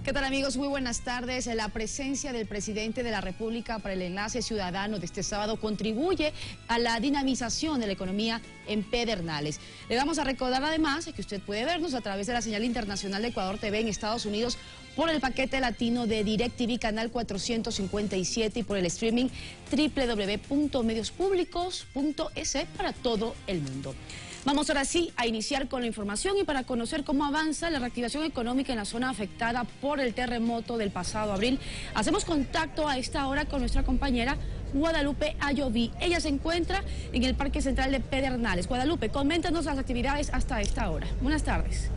¿Qué tal, amigos? Muy buenas tardes. La presencia del presidente de la República para el Enlace Ciudadano de este sábado contribuye a la dinamización de la economía en Pedernales. Le vamos a recordar además que usted puede vernos a través de la señal internacional de Ecuador TV en Estados Unidos por el paquete latino de DirecTV Canal 457 y por el streaming www.mediospublicos.es para todo el mundo. Vamos ahora sí a iniciar con la información y para conocer cómo avanza la reactivación económica en la zona afectada por el terremoto del pasado abril. Hacemos contacto a esta hora con nuestra compañera Guadalupe Ayoví. Ella se encuentra en el Parque Central de Pedernales. Guadalupe, coméntanos las actividades hasta esta hora. Buenas tardes.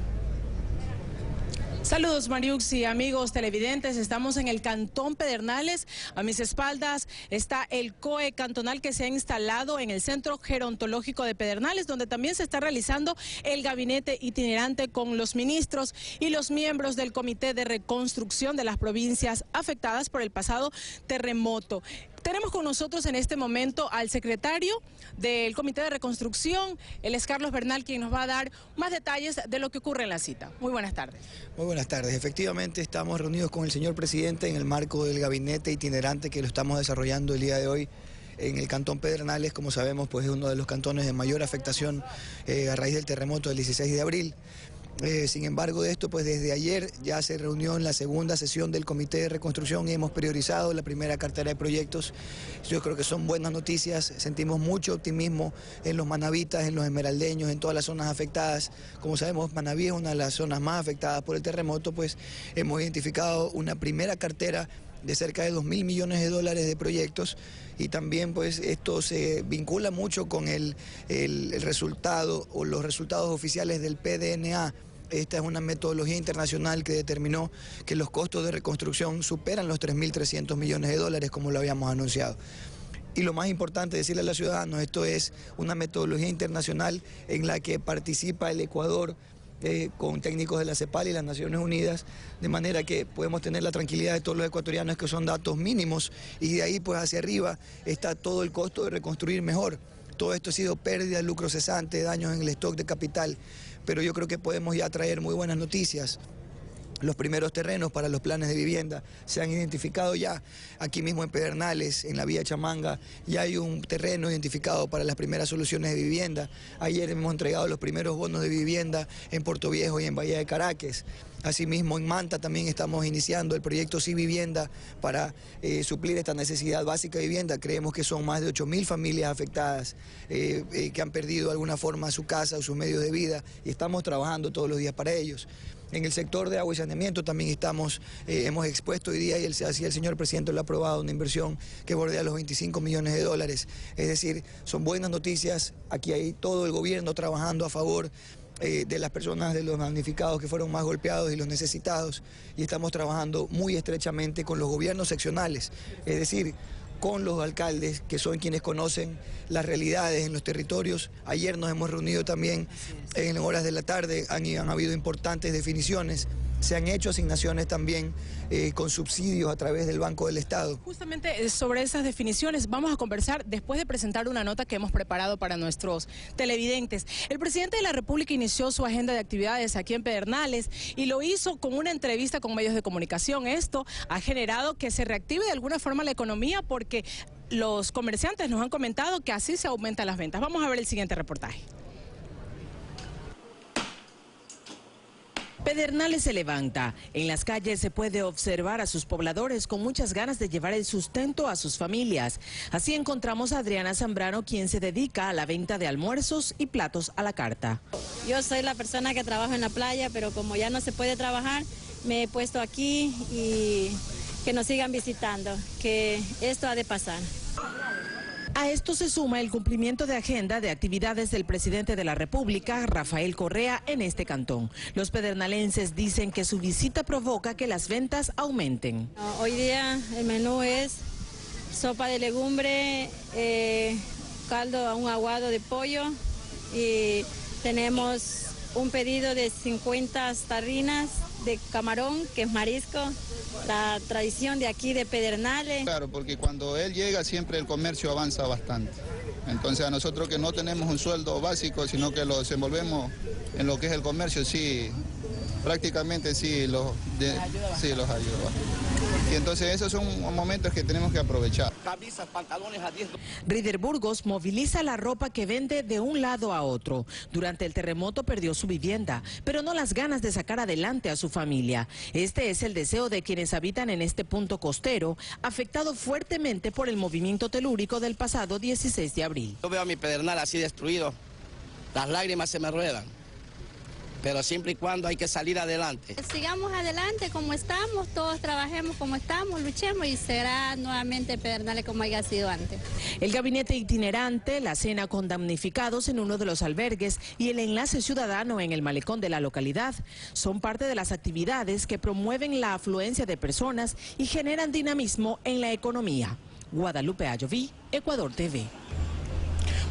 Saludos, Mariux y amigos televidentes. Estamos en el Cantón Pedernales. A mis espaldas está el COE cantonal que se ha instalado en el Centro Gerontológico de Pedernales, donde también se está realizando el gabinete itinerante con los ministros y los miembros del Comité de Reconstrucción de las provincias afectadas por el pasado terremoto. Tenemos con nosotros en este momento al secretario del Comité de Reconstrucción, él es Carlos Bernal, quien nos va a dar más detalles de lo que ocurre en la cita. Muy buenas tardes. Muy buenas tardes. Efectivamente estamos reunidos con el señor presidente en el marco del gabinete itinerante que lo estamos desarrollando el día de hoy en el Cantón Pedernales. Como sabemos, pues es uno de los cantones de mayor afectación a raíz del terremoto del 16 de abril. Sin embargo, de esto, pues desde ayer ya se reunió en la segunda sesión del Comité de Reconstrucción y hemos priorizado la primera cartera de proyectos. Yo creo que son buenas noticias, sentimos mucho optimismo en los manavitas, en los esmeraldeños, en todas las zonas afectadas. Como sabemos, Manaví es una de las zonas más afectadas por el terremoto, pues hemos identificado una primera cartera de cerca de 2.000 millones de dólares de proyectos y también pues esto se vincula mucho con el resultado o los resultados oficiales del PDNA. Esta es una metodología internacional que determinó que los costos de reconstrucción superan los 3.300 millones de dólares, como lo habíamos anunciado. Y lo más importante decirle a los ciudadanos, esto es una metodología internacional en la que participa el Ecuador, con técnicos de la CEPAL y las Naciones Unidas, de manera que podemos tener la tranquilidad de todos los ecuatorianos que son datos mínimos y de ahí pues hacia arriba está todo el costo de reconstruir mejor. Todo esto ha sido pérdida, lucro cesante, daños en el stock de capital, pero yo creo que podemos ya traer muy buenas noticias. Los primeros terrenos para los planes de vivienda se han identificado ya aquí mismo en Pedernales, en la vía Chamanga, ya hay un terreno identificado para las primeras soluciones de vivienda. Ayer hemos entregado los primeros bonos de vivienda en Puerto Viejo y en Bahía de Caracas. Asimismo, en Manta también estamos iniciando el proyecto Sí Vivienda para suplir esta necesidad básica de vivienda. Creemos que son más de 8.000 familias afectadas que han perdido de alguna forma su casa o sus medios de vida y estamos trabajando todos los días para ellos. En el sector de agua y saneamiento también hemos expuesto hoy día y así el señor presidente lo ha aprobado, una inversión que bordea los 25 millones de dólares. Es decir, son buenas noticias, aquí hay todo el gobierno trabajando a favor de las personas, de los damnificados que fueron más golpeados y los necesitados, y estamos trabajando muy estrechamente con los gobiernos seccionales, es decir, con los alcaldes que son quienes conocen las realidades en los territorios. Ayer nos hemos reunido también en horas de la tarde, han habido importantes definiciones, se han hecho asignaciones también con subsidios a través del Banco del Estado. Justamente sobre esas definiciones vamos a conversar después de presentar una nota que hemos preparado para nuestros televidentes. El presidente de la República inició su agenda de actividades aquí en Pedernales y lo hizo con una entrevista con medios de comunicación. Esto ha generado que se reactive de alguna forma la economía porque los comerciantes nos han comentado que así se aumentan las ventas. Vamos a ver el siguiente reportaje. Pedernales se levanta. En las calles se puede observar a sus pobladores con muchas ganas de llevar el sustento a sus familias. Así encontramos a Adriana Zambrano, quien se dedica a la venta de almuerzos y platos a la carta. Yo soy la persona que trabaja en la playa, pero como ya no se puede trabajar, me he puesto aquí y que nos sigan visitando, que esto ha de pasar. A esto se suma el cumplimiento de agenda de actividades del presidente de la República, Rafael Correa, en este cantón. Los pedernalenses dicen que su visita provoca que las ventas aumenten. Hoy día el menú es sopa de legumbre, caldo, un aguado de pollo y tenemos un pedido de 50 tarrinas de camarón, que es marisco, la tradición de aquí de Pedernales. Claro, porque cuando él llega siempre el comercio avanza bastante. Entonces a nosotros que no tenemos un sueldo básico, sino que lo desenvolvemos en lo que es el comercio, sí prácticamente sí los ayuda. Y entonces esos son momentos que tenemos que aprovechar. Camisas, pantalones a 10. Rider Burgos moviliza la ropa que vende de un lado a otro. Durante el terremoto perdió su vivienda, pero no las ganas de sacar adelante a su familia. Este es el deseo de quienes habitan en este punto costero, afectado fuertemente por el movimiento telúrico del pasado 16 de abril. Yo veo a mi Pedernal así destruido, las lágrimas se me ruedan. Pero siempre y cuando hay que salir adelante. Sigamos adelante como estamos, todos trabajemos como estamos, luchemos y será nuevamente Pedernales como haya sido antes. El gabinete itinerante, la cena con damnificados en uno de los albergues y el enlace ciudadano en el malecón de la localidad son parte de las actividades que promueven la afluencia de personas y generan dinamismo en la economía. Guadalupe Ayoví, Ecuador TV.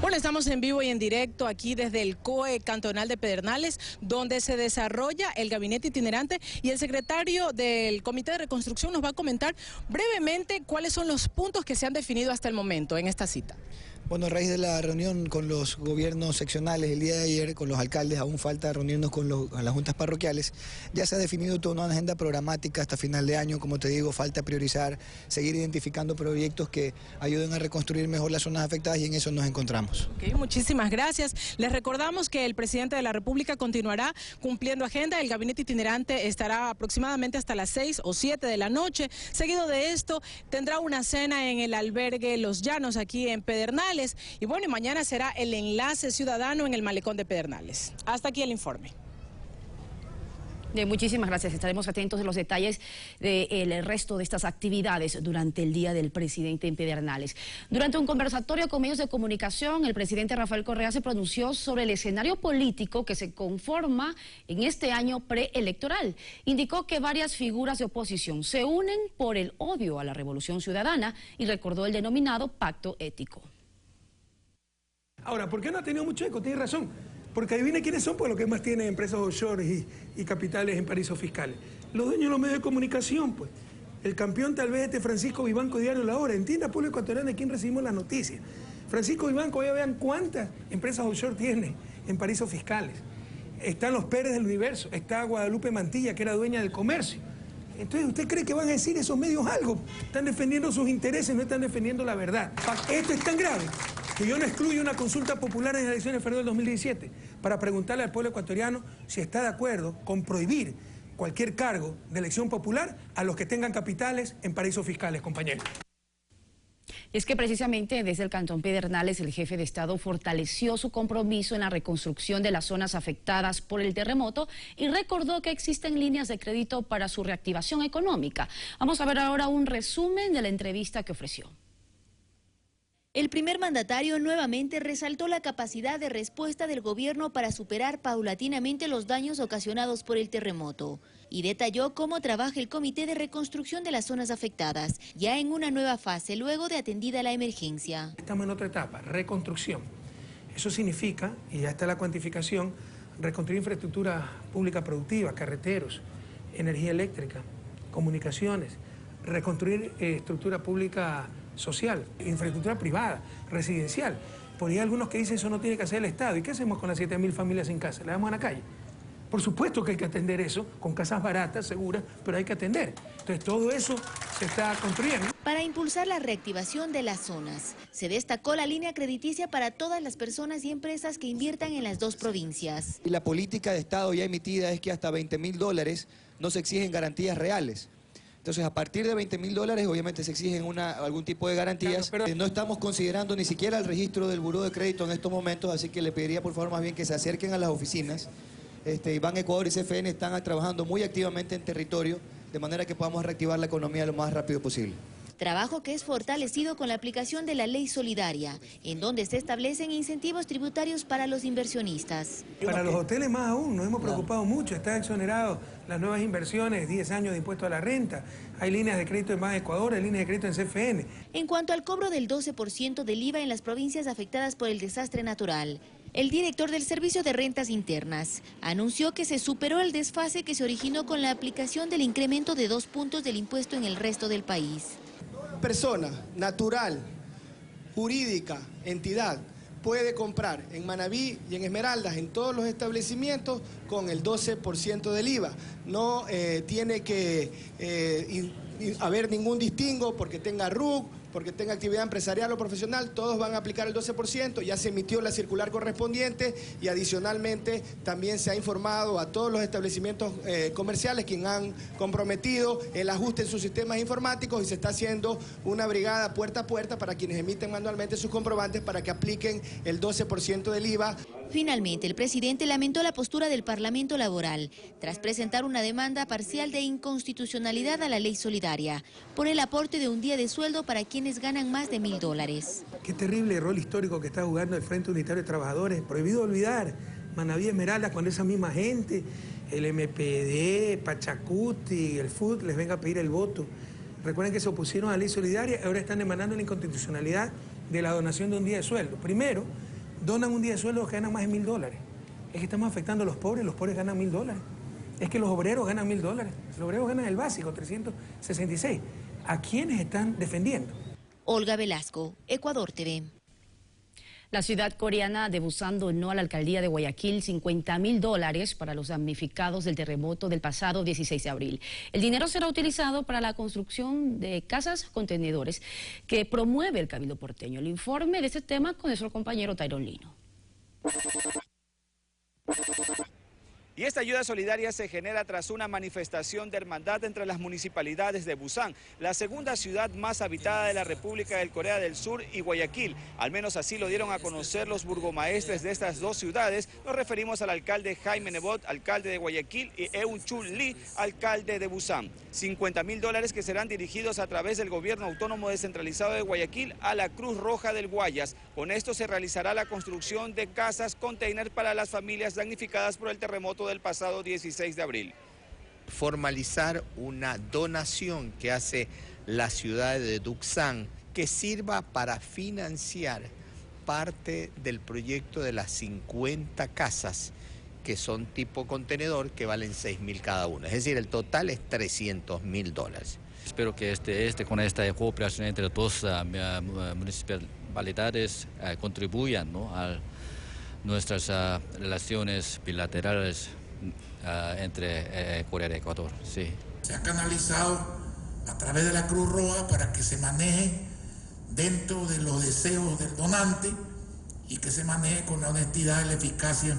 Bueno, estamos en vivo y en directo aquí desde el COE cantonal de Pedernales, donde se desarrolla el gabinete itinerante, y el secretario del Comité de Reconstrucción nos va a comentar brevemente cuáles son los puntos que se han definido hasta el momento en esta cita. Bueno, a raíz de la reunión con los gobiernos seccionales el día de ayer, con los alcaldes, aún falta reunirnos con las juntas parroquiales, ya se ha definido toda una agenda programática hasta final de año. Como te digo, falta priorizar, seguir identificando proyectos que ayuden a reconstruir mejor las zonas afectadas, y en eso nos encontramos. Okay, muchísimas gracias. Les recordamos que el presidente de la República continuará cumpliendo agenda. El gabinete itinerante estará aproximadamente hasta las 6 o 7 de la noche. Seguido de esto, tendrá una cena en el albergue Los Llanos, aquí en Pedernales. Y bueno, mañana será el enlace ciudadano en el malecón de Pedernales. Hasta aquí el informe. Muchísimas gracias. Estaremos atentos a los detalles del resto de estas actividades durante el Día del Presidente en Pedernales. Durante un conversatorio con medios de comunicación, el presidente Rafael Correa se pronunció sobre el escenario político que se conforma en este año preelectoral. Indicó que varias figuras de oposición se unen por el odio a la Revolución Ciudadana y recordó el denominado pacto ético. Ahora, ¿por qué no ha tenido mucho eco? Tiene razón. Porque adivine quiénes son, pues los que más tienen empresas offshore y capitales en paraísos fiscales. Los dueños de los medios de comunicación, pues. El campeón tal vez Francisco Vivanco, Diario La Hora. Entienda, pueblo ecuatoriano, de quién recibimos las noticias. Francisco Vivanco, ya vean cuántas empresas offshore tiene en paraísos fiscales. Están los Pérez del Universo, está Guadalupe Mantilla, que era dueña del Comercio. Entonces, ¿usted cree que van a decir esos medios algo? Están defendiendo sus intereses, no están defendiendo la verdad. Esto es tan grave que yo no excluyo una consulta popular en las elecciones de febrero del 2017 para preguntarle al pueblo ecuatoriano si está de acuerdo con prohibir cualquier cargo de elección popular a los que tengan capitales en paraísos fiscales, compañeros. Y es que precisamente desde el Cantón Pedernales el jefe de Estado fortaleció su compromiso en la reconstrucción de las zonas afectadas por el terremoto y recordó que existen líneas de crédito para su reactivación económica. Vamos a ver ahora un resumen de la entrevista que ofreció. El primer mandatario nuevamente resaltó la capacidad de respuesta del gobierno para superar paulatinamente los daños ocasionados por el terremoto y detalló cómo trabaja el Comité de Reconstrucción de las zonas afectadas, ya en una nueva fase luego de atendida la emergencia. Estamos en otra etapa, reconstrucción. Eso significa, y ya está la cuantificación, reconstruir infraestructura pública productiva, carreteros, energía eléctrica, comunicaciones, reconstruir estructura pública social, infraestructura privada, residencial. Por ahí hay algunos que dicen eso no tiene que hacer el Estado. ¿Y qué hacemos con las 7.000 familias sin casa? ¿Le damos a la calle? Por supuesto que hay que atender eso, con casas baratas, seguras, pero hay que atender. Entonces todo eso se está construyendo. Para impulsar la reactivación de las zonas, se destacó la línea crediticia para todas las personas y empresas que inviertan en las dos provincias. Y la política de Estado ya emitida es que hasta $20.000 no se exigen garantías reales. Entonces, a partir de $20.000, obviamente se exigen algún tipo de garantías. Claro, pero no estamos considerando ni siquiera el registro del buró de crédito en estos momentos, así que le pediría por favor más bien que se acerquen a las oficinas. Ban Ecuador y CFN están trabajando muy activamente en territorio, de manera que podamos reactivar la economía lo más rápido posible. Trabajo que es fortalecido con la aplicación de la Ley Solidaria, en donde se establecen incentivos tributarios para los inversionistas. Para los hoteles más aún, nos hemos preocupado mucho, están exonerados las nuevas inversiones, 10 años de impuesto a la renta, hay líneas de crédito en Ban Ecuador, hay líneas de crédito en CFN. En cuanto al cobro del 12% del IVA en las provincias afectadas por el desastre natural, el director del Servicio de Rentas Internas anunció que se superó el desfase que se originó con la aplicación del incremento de 2 puntos del impuesto en el resto del país. Persona, natural, jurídica, entidad, puede comprar en Manaví y en Esmeraldas, en todos los establecimientos, con el 12% del IVA. No tiene que haber ningún distingo porque tenga RUC, porque tenga actividad empresarial o profesional, todos van a aplicar el 12%, ya se emitió la circular correspondiente y adicionalmente también se ha informado a todos los establecimientos comerciales quienes han comprometido el ajuste en sus sistemas informáticos y se está haciendo una brigada puerta a puerta para quienes emiten manualmente sus comprobantes para que apliquen el 12% del IVA. Finalmente, el presidente lamentó la postura del Parlamento Laboral tras presentar una demanda parcial de inconstitucionalidad a la ley solidaria por el aporte de un día de sueldo para quienes ganan más de $1000. Qué terrible rol histórico que está jugando el Frente Unitario de Trabajadores. Prohibido olvidar Manaví Esmeraldas cuando esa misma gente, el MPD, Pachacuti, el FUT, les venga a pedir el voto. Recuerden que se opusieron a la ley solidaria y ahora están demandando la inconstitucionalidad de la donación de un día de sueldo. Primero, donan un día de sueldo que ganan más de $1000. Es que estamos afectando a los pobres ganan $1000. Es que los obreros ganan $1000. Los obreros ganan el básico, 366. ¿A quiénes están defendiendo? Olga Velasco, Ecuador TV. La ciudad coreana de Busan donó a la alcaldía de Guayaquil $50.000 para los damnificados del terremoto del pasado 16 de abril. El dinero será utilizado para la construcción de casas contenedores que promueve el Cabildo porteño. El informe de este tema con nuestro compañero Tyrone Lino. Y esta ayuda solidaria se genera tras una manifestación de hermandad entre las municipalidades de Busan, la segunda ciudad más habitada de la República del Corea del Sur, y Guayaquil. Al menos así lo dieron a conocer los burgomaestres de estas dos ciudades. Nos referimos al alcalde Jaime Nebot, alcalde de Guayaquil, y Eun Chul Lee, alcalde de Busan. $50.000 que serán dirigidos a través del gobierno autónomo descentralizado de Guayaquil a la Cruz Roja del Guayas. Con esto se realizará la construcción de casas container para las familias damnificadas por el terremoto del pasado 16 de abril. Formalizar una donación que hace la ciudad de Duxan que sirva para financiar parte del proyecto de las 50 casas que son tipo contenedor que valen $6.000 cada una. Es decir, el total es $300.000. Espero que con esta cooperación entre dos municipalidades contribuyan, ¿no?, a nuestras relaciones bilaterales entre Corea y Ecuador. Sí. Se ha canalizado a través de la Cruz Roja para que se maneje dentro de los deseos del donante y que se maneje con la honestidad y la eficacia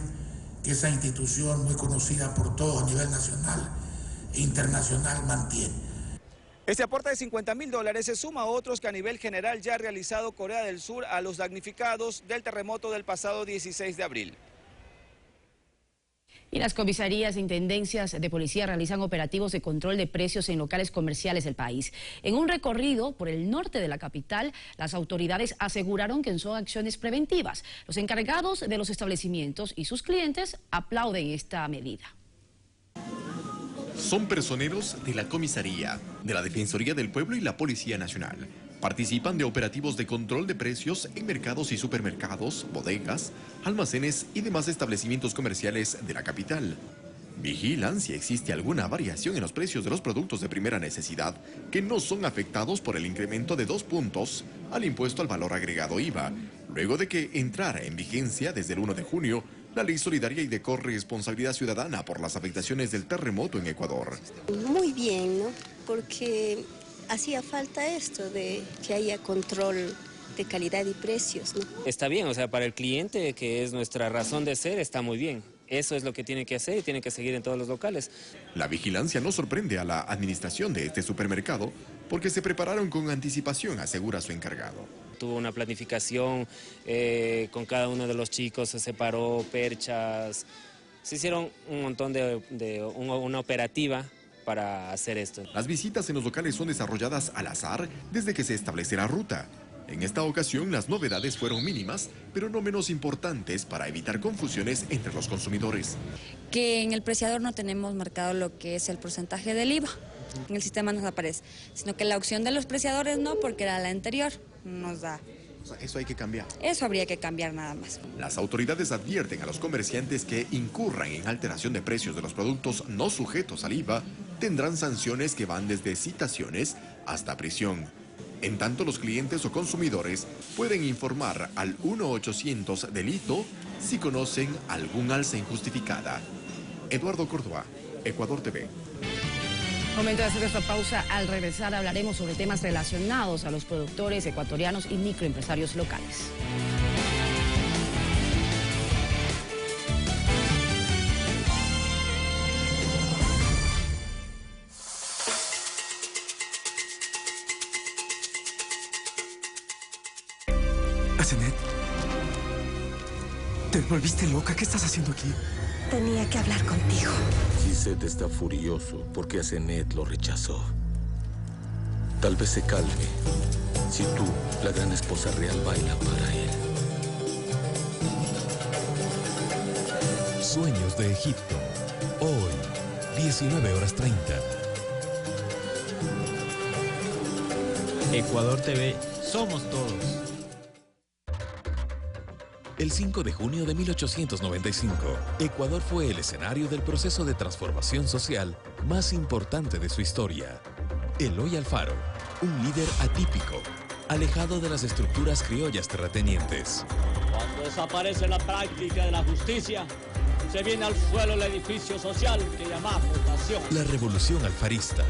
que esa institución muy conocida por todos a nivel nacional e internacional mantiene. Este aporte de $50.000 se suma a otros que a nivel general ya ha realizado Corea del Sur a los damnificados del terremoto del pasado 16 de abril. Y las comisarías e intendencias de policía realizan operativos de control de precios en locales comerciales del país. En un recorrido por el norte de la capital, las autoridades aseguraron que son acciones preventivas. Los encargados de los establecimientos y sus clientes aplauden esta medida. Son personeros de la comisaría, de la Defensoría del Pueblo y la Policía Nacional. Participan de operativos de control de precios en mercados y supermercados, bodegas, almacenes y demás establecimientos comerciales de la capital. Vigilan si existe alguna variación en los precios de los productos de primera necesidad que no son afectados por el incremento de 2 puntos al impuesto al valor agregado IVA, luego de que entrara en vigencia desde el 1 de junio la Ley Solidaria y de Corresponsabilidad Ciudadana por las afectaciones del terremoto en Ecuador. Muy bien, ¿no? Porque hacía falta esto de que haya control de calidad y precios, ¿no? Está bien, o sea, para el cliente, que es nuestra razón de ser, está muy bien. Eso es lo que tiene que hacer y tiene que seguir en todos los locales. La vigilancia no sorprende a la administración de este supermercado porque se prepararon con anticipación, asegura su encargado. Tuvo una planificación con cada uno de los chicos, se separó perchas, se hicieron un montón una operativa para hacer esto. Las visitas en los locales son desarrolladas al azar desde que se establece la ruta. En esta ocasión las novedades fueron mínimas, pero no menos importantes para evitar confusiones entre los consumidores. Que en el preciador no tenemos marcado lo que es el porcentaje del IVA, en el sistema nos aparece, sino que la opción de los preciadores no, porque era la anterior, nos da. O sea, eso hay que cambiar. Eso habría que cambiar nada más. Las autoridades advierten a los comerciantes que incurran en alteración de precios de los productos no sujetos al IVA, tendrán sanciones que van desde citaciones hasta prisión. En tanto, los clientes o consumidores pueden informar al 1-800-delito si conocen algún alza injustificada. Eduardo Córdoba, Ecuador TV. Momento de hacer esta pausa. Al regresar hablaremos sobre temas relacionados a los productores ecuatorianos y microempresarios locales. Asenet, ¿te volviste loca? ¿Qué estás haciendo aquí? Tenía que hablar contigo. Gisette está furioso porque Asenet lo rechazó. Tal vez se calme si tú, la gran esposa real, baila para él. Sueños de Egipto. Hoy, 19:30. Ecuador TV, somos todos. El 5 de junio de 1895, Ecuador fue el escenario del proceso de transformación social más importante de su historia. Eloy Alfaro, un líder atípico, alejado de las estructuras criollas terratenientes. Cuando desaparece la práctica de la justicia, se viene al suelo el edificio social que llamamos nación. La revolución alfarista,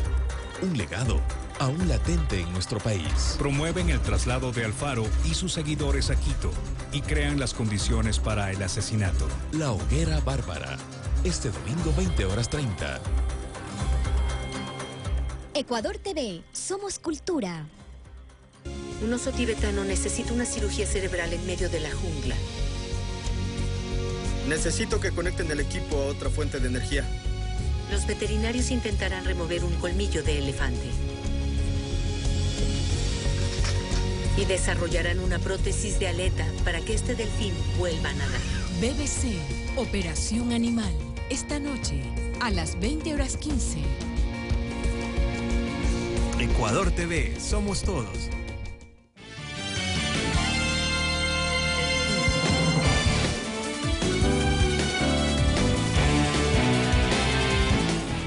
un legado aún latente en nuestro país. Promueven el traslado de Alfaro y sus seguidores a Quito y crean las condiciones para el asesinato. La hoguera bárbara, este domingo 20:30. Ecuador TV, somos cultura. Un oso tibetano necesita una cirugía cerebral en medio de la jungla. Necesito que conecten el equipo a otra fuente de energía. Los veterinarios intentarán remover un colmillo de elefante. Y desarrollarán una prótesis de aleta para que este delfín vuelva a nadar. BBC, Operación Animal, esta noche a las 20:15. Ecuador TV, somos todos.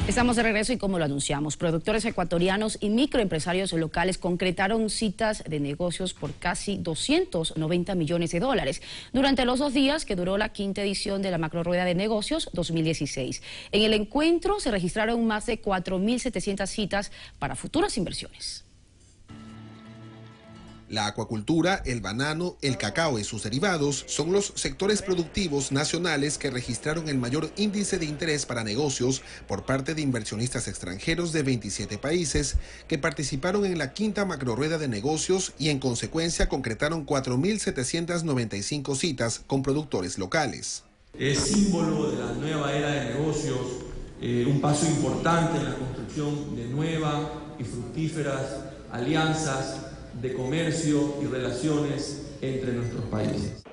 Estamos de regreso y como lo anunciamos, productores ecuatorianos y microempresarios locales concretaron citas de negocios por casi 290 millones de dólares durante los 2 días que duró la 5ª edición de la Macrorueda de Negocios 2016. En el encuentro se registraron más de 4.700 citas para futuras inversiones. La acuacultura, el banano, el cacao y sus derivados son los sectores productivos nacionales que registraron el mayor índice de interés para negocios por parte de inversionistas extranjeros de 27 países que participaron en la 5ª Macrorueda de Negocios y en consecuencia concretaron 4.795 citas con productores locales. Es símbolo de la nueva era de negocios, un paso importante en la construcción de nuevas y fructíferas alianzas de comercio y relaciones entre nuestros países.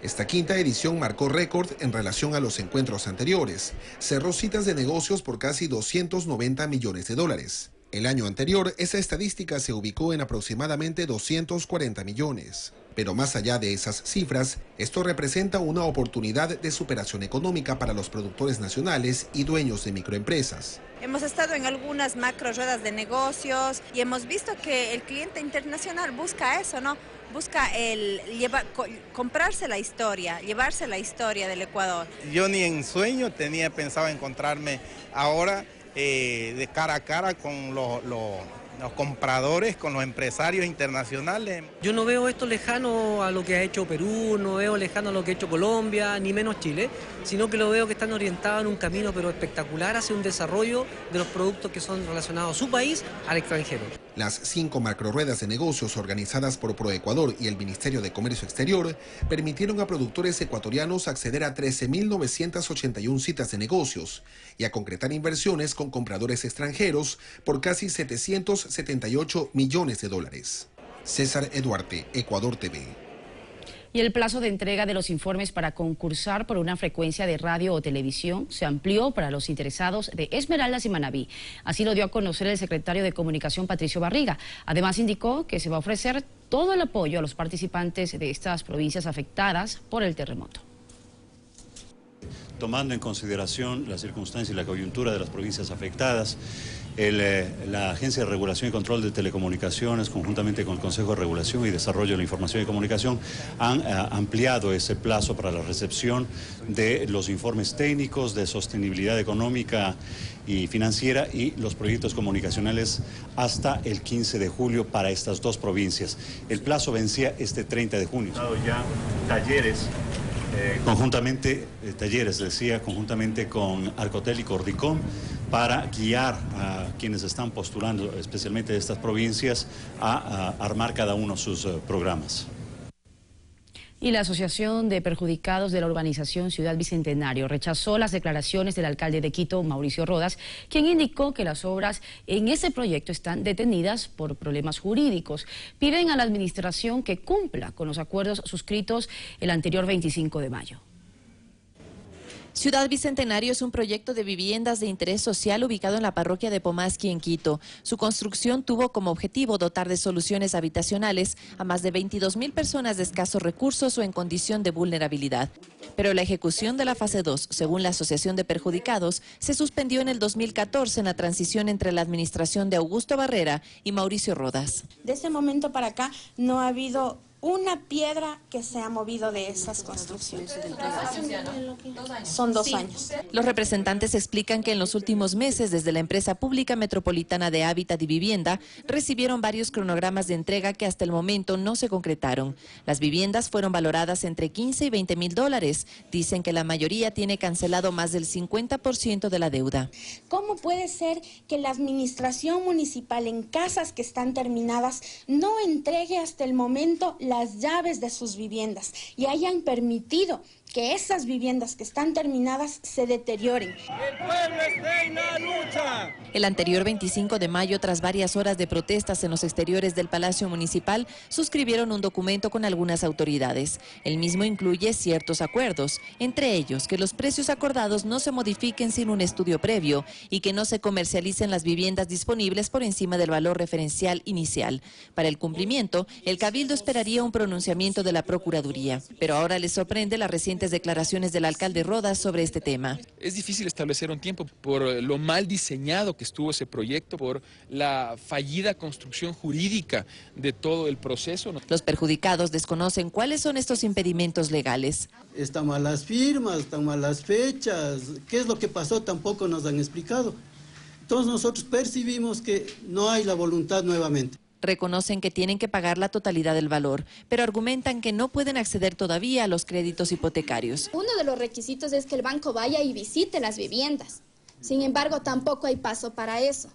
Esta 5ª edición marcó récord en relación a los encuentros anteriores. Cerró citas de negocios por casi 290 millones de dólares. El año anterior, esa estadística se ubicó en aproximadamente 240 millones. Pero más allá de esas cifras, esto representa una oportunidad de superación económica para los productores nacionales y dueños de microempresas. Hemos estado en algunas macro ruedas de negocios y hemos visto que el cliente internacional busca eso, ¿no? Busca comprarse la historia, llevarse la historia del Ecuador. Yo ni en sueño tenía pensado encontrarme ahora de cara a cara con los compradores, con los empresarios internacionales. Yo no veo esto lejano a lo que ha hecho Perú, no veo lejano a lo que ha hecho Colombia, ni menos Chile, sino que lo veo que están orientados en un camino pero espectacular hacia un desarrollo de los productos que son relacionados a su país al extranjero. Las 5 macroruedas de negocios organizadas por ProEcuador y el Ministerio de Comercio Exterior permitieron a productores ecuatorianos acceder a 13.981 citas de negocios y a concretar inversiones con compradores extranjeros por casi 778 millones de dólares. César Eduarte, Ecuador TV. Y el plazo de entrega de los informes para concursar por una frecuencia de radio o televisión se amplió para los interesados de Esmeraldas y Manabí. Así lo dio a conocer el secretario de Comunicación, Patricio Barriga. Además indicó que se va a ofrecer todo el apoyo a los participantes de estas provincias afectadas por el terremoto. Tomando en consideración la circunstancia y la coyuntura de las provincias afectadas, la Agencia de Regulación y Control de Telecomunicaciones, conjuntamente con el Consejo de Regulación y Desarrollo de la Información y Comunicación, han ampliado ese plazo para la recepción de los informes técnicos de sostenibilidad económica y financiera y los proyectos comunicacionales hasta el 15 de julio para estas dos provincias. El plazo vencía este 30 de junio. Ya talleres. Conjuntamente con Arcotel y Cordicom, para guiar a quienes están postulando, especialmente de estas provincias, a armar cada uno sus programas. Y la Asociación de Perjudicados de la Urbanización Ciudad Bicentenario rechazó las declaraciones del alcalde de Quito, Mauricio Rodas, quien indicó que las obras en ese proyecto están detenidas por problemas jurídicos. Piden a la administración que cumpla con los acuerdos suscritos el anterior 25 de mayo. Ciudad Bicentenario es un proyecto de viviendas de interés social ubicado en la parroquia de Pomasqui, en Quito. Su construcción tuvo como objetivo dotar de soluciones habitacionales a más de 22.000 personas de escasos recursos o en condición de vulnerabilidad. Pero la ejecución de la fase 2, según la Asociación de Perjudicados, se suspendió en el 2014 en la transición entre la administración de Augusto Barrera y Mauricio Rodas. De ese momento para acá no ha habido una piedra que se ha movido de esas construcciones. Son 2 años. Los representantes explican que en los últimos meses, desde la empresa pública metropolitana de Hábitat y Vivienda, recibieron varios cronogramas de entrega que hasta el momento no se concretaron. Las viviendas fueron valoradas entre 15 y 20.000 dólares. Dicen que la mayoría tiene cancelado más del 50% de la deuda. ¿Cómo puede ser que la administración municipal en casas que están terminadas no entregue hasta el momento las llaves de sus viviendas y hayan permitido que esas viviendas que están terminadas se deterioren? ¡El pueblo está en la lucha! El anterior 25 de mayo, tras varias horas de protestas en los exteriores del Palacio Municipal, suscribieron un documento con algunas autoridades. El mismo incluye ciertos acuerdos, entre ellos que los precios acordados no se modifiquen sin un estudio previo y que no se comercialicen las viviendas disponibles por encima del valor referencial inicial. Para el cumplimiento, el Cabildo esperaría un pronunciamiento de la Procuraduría, pero ahora les sorprende la reciente declaraciones del alcalde Rodas sobre este tema. Es difícil establecer un tiempo por lo mal diseñado que estuvo ese proyecto, por la fallida construcción jurídica de todo el proceso. Los perjudicados desconocen cuáles son estos impedimentos legales. Están malas firmas, están malas fechas, qué es lo que pasó tampoco nos han explicado. Entonces nosotros percibimos que no hay la voluntad nuevamente. Reconocen que tienen que pagar la totalidad del valor, pero argumentan que no pueden acceder todavía a los créditos hipotecarios. Uno de los requisitos es que el banco vaya y visite las viviendas. Sin embargo, tampoco hay paso para eso.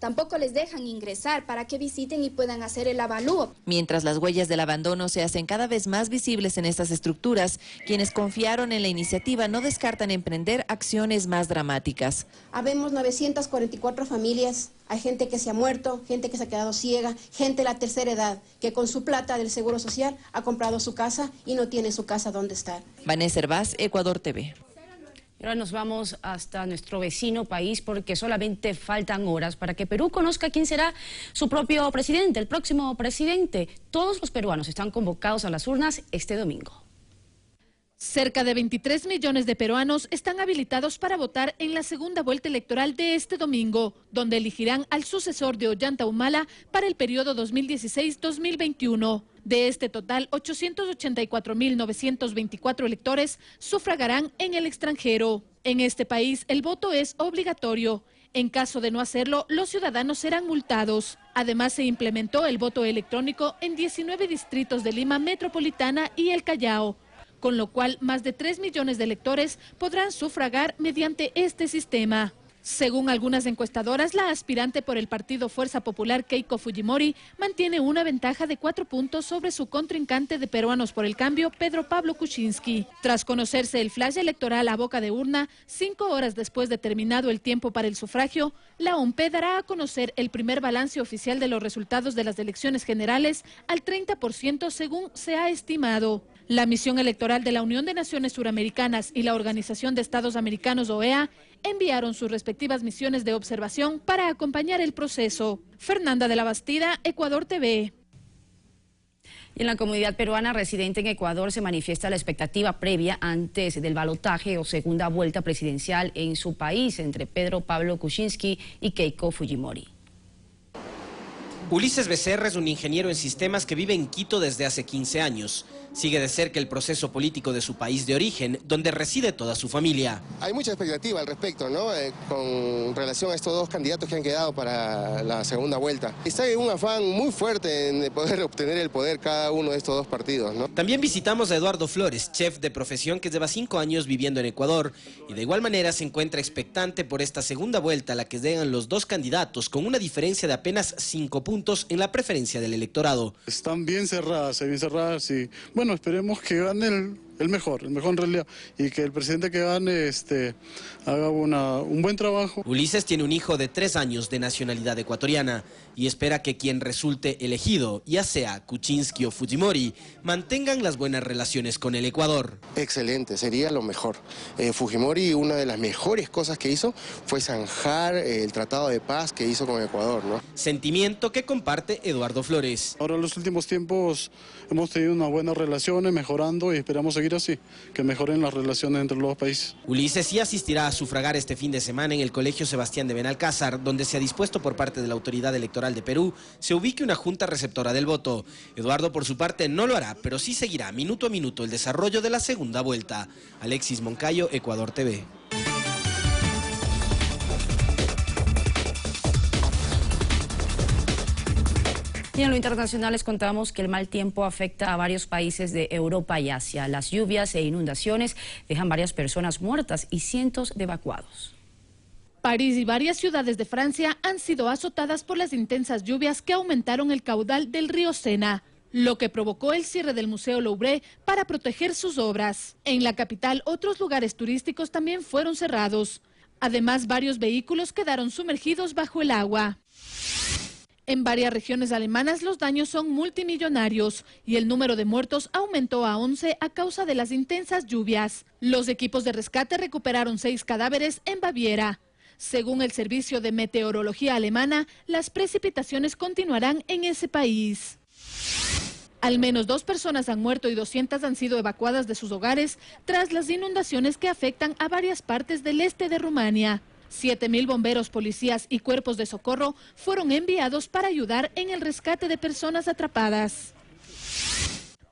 Tampoco les dejan ingresar para que visiten y puedan hacer el avalúo. Mientras las huellas del abandono se hacen cada vez más visibles en estas estructuras, quienes confiaron en la iniciativa no descartan emprender acciones más dramáticas. Habemos 944 familias, hay gente que se ha muerto, gente que se ha quedado ciega, gente de la tercera edad, que con su plata del Seguro Social ha comprado su casa y no tiene su casa donde estar. Vanessa Hervás, Ecuador TV. Ahora nos vamos hasta nuestro vecino país porque solamente faltan horas para que Perú conozca quién será su propio presidente, el próximo presidente. Todos los peruanos están convocados a las urnas este domingo. Cerca de 23 millones de peruanos están habilitados para votar en la segunda vuelta electoral de este domingo, donde elegirán al sucesor de Ollanta Humala para el periodo 2016-2021. De este total, 884.924 electores sufragarán en el extranjero. En este país, el voto es obligatorio. En caso de no hacerlo, los ciudadanos serán multados. Además, se implementó el voto electrónico en 19 distritos de Lima Metropolitana y el Callao, con lo cual más de 3 millones de electores podrán sufragar mediante este sistema. Según algunas encuestadoras, la aspirante por el partido Fuerza Popular, Keiko Fujimori, mantiene una ventaja de 4 puntos sobre su contrincante de Peruanos por el Cambio, Pedro Pablo Kuczynski. Tras conocerse el flash electoral a boca de urna, 5 horas después de terminado el tiempo para el sufragio, la OMP dará a conocer el primer balance oficial de los resultados de las elecciones generales al 30% según se ha estimado. La misión electoral de la Unión de Naciones Suramericanas y la Organización de Estados Americanos, OEA, enviaron sus respectivas misiones de observación para acompañar el proceso. Fernanda de la Bastida, Ecuador TV. Y en la comunidad peruana residente en Ecuador se manifiesta la expectativa previa antes del balotaje o segunda vuelta presidencial en su país entre Pedro Pablo Kuczynski y Keiko Fujimori. Ulises Becerra es un ingeniero en sistemas que vive en Quito desde hace 15 años. Sigue de cerca el proceso político de su país de origen, donde reside toda su familia. Hay mucha expectativa al respecto, ¿no? Con relación a estos dos candidatos que han quedado para la segunda vuelta. Está en un afán muy fuerte en poder obtener el poder cada uno de estos dos partidos, ¿no? También visitamos a Eduardo Flores, chef de profesión que lleva 5 años viviendo en Ecuador, y de igual manera se encuentra expectante por esta segunda vuelta a la que llegan los dos candidatos con una diferencia de apenas 5 puntos en la preferencia del electorado. Están bien cerradas, sí. Bueno, esperemos que gane el mejor en realidad, y que el presidente que gane haga un buen trabajo. Ulises tiene un hijo de 3 años de nacionalidad ecuatoriana y espera que quien resulte elegido, ya sea Kuczynski o Fujimori, mantengan las buenas relaciones con el Ecuador. Excelente, sería lo mejor. Fujimori, una de las mejores cosas que hizo fue zanjar el tratado de paz que hizo con Ecuador, ¿no? Sentimiento que comparte Eduardo Flores. Ahora en los últimos tiempos hemos tenido unas buenas relaciones, mejorando, y esperamos seguir así, que mejoren las relaciones entre los dos países. Ulises sí asistirá a sufragar este fin de semana en el Colegio Sebastián de Benalcázar, donde se ha dispuesto por parte de la Autoridad Electoral de Perú se ubique una junta receptora del voto. Eduardo por su parte no lo hará, pero sí seguirá minuto a minuto el desarrollo de la segunda vuelta. Alexis Moncayo, Ecuador TV. Y en lo internacional les contamos que el mal tiempo afecta a varios países de Europa y Asia. Las lluvias e inundaciones dejan varias personas muertas y cientos de evacuados. París y varias ciudades de Francia han sido azotadas por las intensas lluvias que aumentaron el caudal del río Sena, lo que provocó el cierre del Museo Louvre para proteger sus obras. En la capital, otros lugares turísticos también fueron cerrados. Además, varios vehículos quedaron sumergidos bajo el agua. En varias regiones alemanas los daños son multimillonarios y el número de muertos aumentó a 11 a causa de las intensas lluvias. Los equipos de rescate recuperaron 6 cadáveres en Baviera. Según el Servicio de Meteorología alemana, las precipitaciones continuarán en ese país. Al menos 2 personas han muerto y 200 han sido evacuadas de sus hogares tras las inundaciones que afectan a varias partes del este de Rumania. 7.000 bomberos, policías y cuerpos de socorro fueron enviados para ayudar en el rescate de personas atrapadas.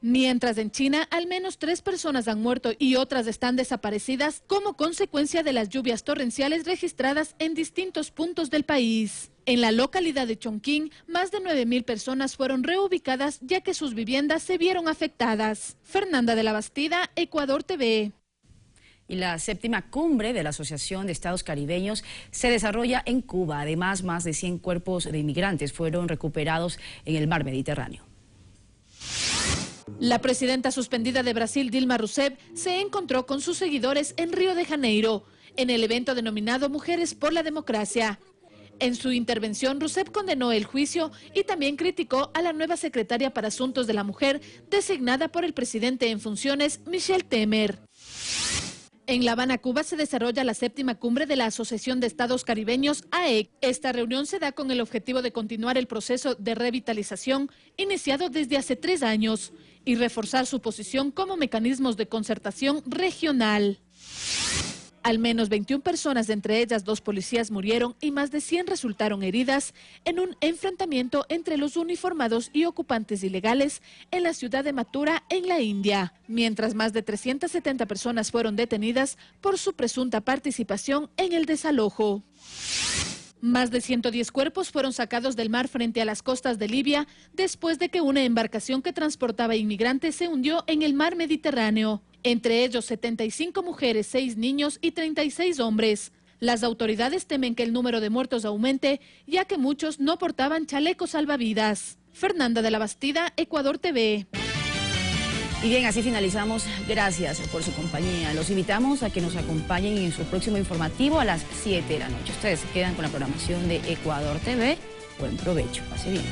Mientras en China, al menos 3 personas han muerto y otras están desaparecidas como consecuencia de las lluvias torrenciales registradas en distintos puntos del país. En la localidad de Chongqing, más de 9.000 personas fueron reubicadas ya que sus viviendas se vieron afectadas. Fernanda de la Bastida, Ecuador TV. Y la 7ª cumbre de la Asociación de Estados Caribeños se desarrolla en Cuba. Además, más de 100 cuerpos de inmigrantes fueron recuperados en el mar Mediterráneo. La presidenta suspendida de Brasil, Dilma Rousseff, se encontró con sus seguidores en Río de Janeiro, en el evento denominado Mujeres por la Democracia. En su intervención, Rousseff condenó el juicio y también criticó a la nueva secretaria para Asuntos de la Mujer, designada por el presidente en funciones, Michel Temer. En La Habana, Cuba, se desarrolla la 7ª cumbre de la Asociación de Estados Caribeños, AEC. Esta reunión se da con el objetivo de continuar el proceso de revitalización iniciado desde hace 3 años y reforzar su posición como mecanismos de concertación regional. Al menos 21 personas, entre ellas 2 policías, murieron y más de 100 resultaron heridas en un enfrentamiento entre los uniformados y ocupantes ilegales en la ciudad de Mathura, en la India, mientras más de 370 personas fueron detenidas por su presunta participación en el desalojo. Más de 110 cuerpos fueron sacados del mar frente a las costas de Libia después de que una embarcación que transportaba inmigrantes se hundió en el mar Mediterráneo. Entre ellos 75 mujeres, 6 niños y 36 hombres. Las autoridades temen que el número de muertos aumente, ya que muchos no portaban chalecos salvavidas. Fernanda de la Bastida, Ecuador TV. Y bien, así finalizamos. Gracias por su compañía. Los invitamos a que nos acompañen en su próximo informativo a las 7 de la noche. Ustedes se quedan con la programación de Ecuador TV. Buen provecho. Pase bien.